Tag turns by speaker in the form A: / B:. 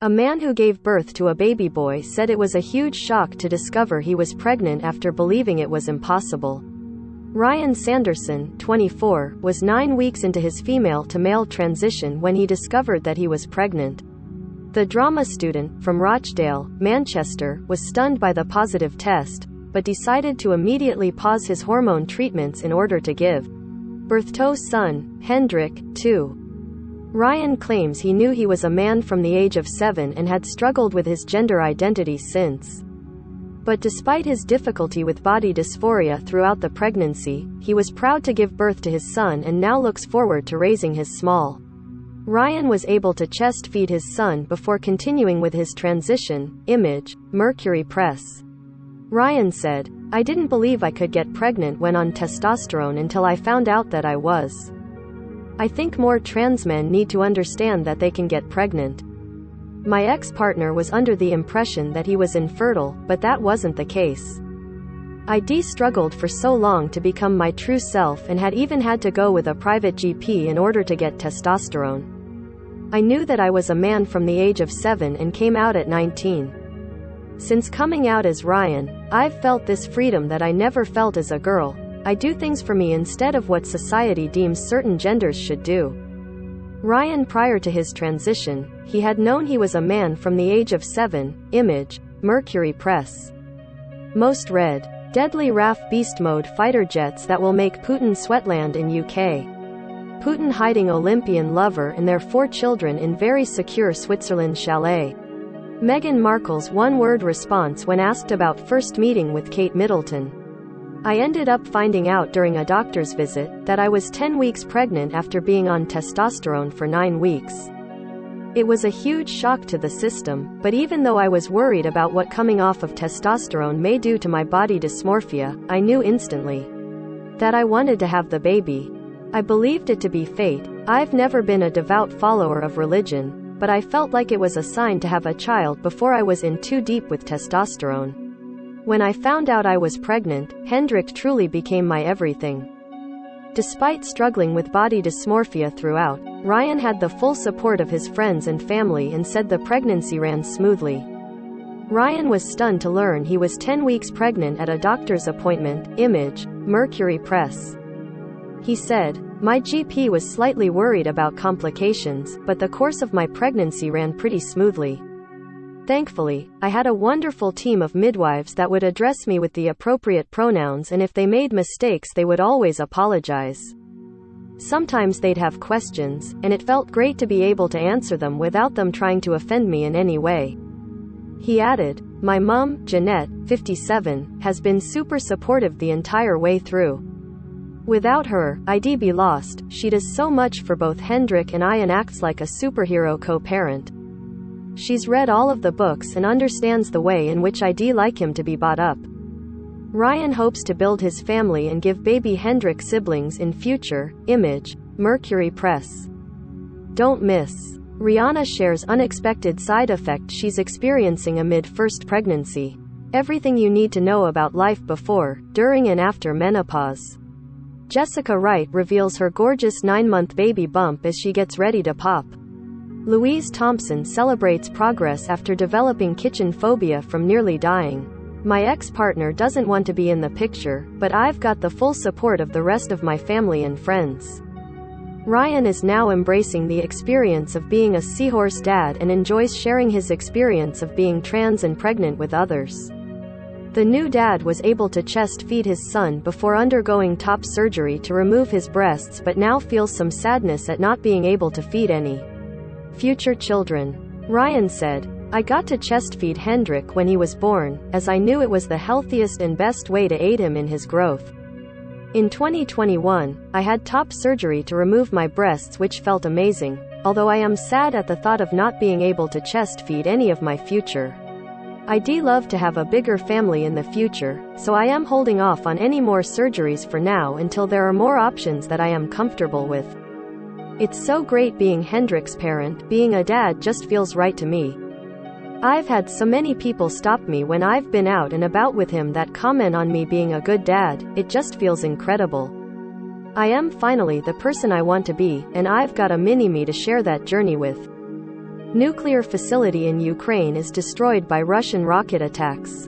A: A man who gave birth to a baby boy said it was a huge shock to discover he was pregnant after believing it was impossible. Ryan Sanderson, 24, was 9 weeks into his female-to-male transition when he discovered that he was pregnant. The drama student, from Rochdale, Manchester, was stunned by the positive test, but decided to immediately pause his hormone treatments in order to give birth to his son, Hendrik, 2. Ryan claims he knew he was a man from the age of 7 and had struggled with his gender identity since. But despite his difficulty with body dysphoria throughout the pregnancy, he was proud to give birth to his son and now looks forward to raising his small. Ryan was able to chest feed his son before continuing with his transition. Image, Mercury Press. Ryan said, "I didn't believe I could get pregnant when on testosterone until I found out that I was. I think more trans men need to understand that they can get pregnant. My ex-partner was under the impression that he was infertile, but that wasn't the case. I struggled for so long to become my true self and had even had to go with a private GP in order to get testosterone. I knew that I was a man from the age of 7 and came out at 19. Since coming out as Ryan, I've felt this freedom that I never felt as a girl. I do things for me instead of what society deems certain genders should do." Ryan, prior to his transition, he had known he was a man from the age of 7. Image, Mercury Press. Most read. Deadly RAF Beast Mode fighter jets that will make Putin sweatland in UK. Putin hiding Olympian lover and their 4 children in very secure Switzerland chalet. Meghan Markle's one-word response when asked about first meeting with Kate Middleton. "I ended up finding out during a doctor's visit that I was 10 weeks pregnant after being on testosterone for 9 weeks. It was a huge shock to the system, but even though I was worried about what coming off of testosterone may do to my body dysmorphia, I knew instantly that I wanted to have the baby. I believed it to be fate. I've never been a devout follower of religion, but I felt like it was a sign to have a child before I was in too deep with testosterone. When I found out I was pregnant, Hendrik truly became my everything." Despite struggling with body dysmorphia throughout, Ryan had the full support of his friends and family and said the pregnancy ran smoothly. Ryan was stunned to learn he was 10 weeks pregnant at a doctor's appointment. Image, Mercury Press. He said, "My GP was slightly worried about complications, but the course of my pregnancy ran pretty smoothly. Thankfully, I had a wonderful team of midwives that would address me with the appropriate pronouns, and if they made mistakes they would always apologize. Sometimes they'd have questions, and it felt great to be able to answer them without them trying to offend me in any way." He added, "My mum, Jeanette, 57, has been super supportive the entire way through. Without her, I'd be lost. She does so much for both Hendrik and I and acts like a superhero co-parent. She's read all of the books and understands the way in which I'd like him to be brought up." Ryan hopes to build his family and give baby Hendrik siblings in future. Image, Mercury Press. Don't miss. Rihanna shares unexpected side effect she's experiencing amid first pregnancy. Everything you need to know about life before, during and after menopause. Jessica Wright reveals her gorgeous 9-month baby bump as she gets ready to pop. Louise Thompson celebrates progress after developing kitchen phobia from nearly dying. My ex-partner doesn't want to be in the picture, but I've got the full support of the rest of my family and friends. Ryan is now embracing the experience of being a seahorse dad and enjoys sharing his experience of being trans and pregnant with others. The new dad was able to chest feed his son before undergoing top surgery to remove his breasts, but now feels some sadness at not being able to feed any future children. Ryan said, "I got to chest feed Hendrik when he was born, as I knew it was the healthiest and best way to aid him in his growth. In 2021, I had top surgery to remove my breasts, which felt amazing, although I am sad at the thought of not being able to chest feed any of my future. I'd love to have a bigger family in the future, so I am holding off on any more surgeries for now until there are more options that I am comfortable with. It's so great being Hendrik's parent. Being a dad just feels right to me. I've had so many people stop me when I've been out and about with him that comment on me being a good dad. It just feels incredible. I am finally the person I want to be, and I've got a mini-me to share that journey with." Nuclear facility in Ukraine is destroyed by Russian rocket attacks.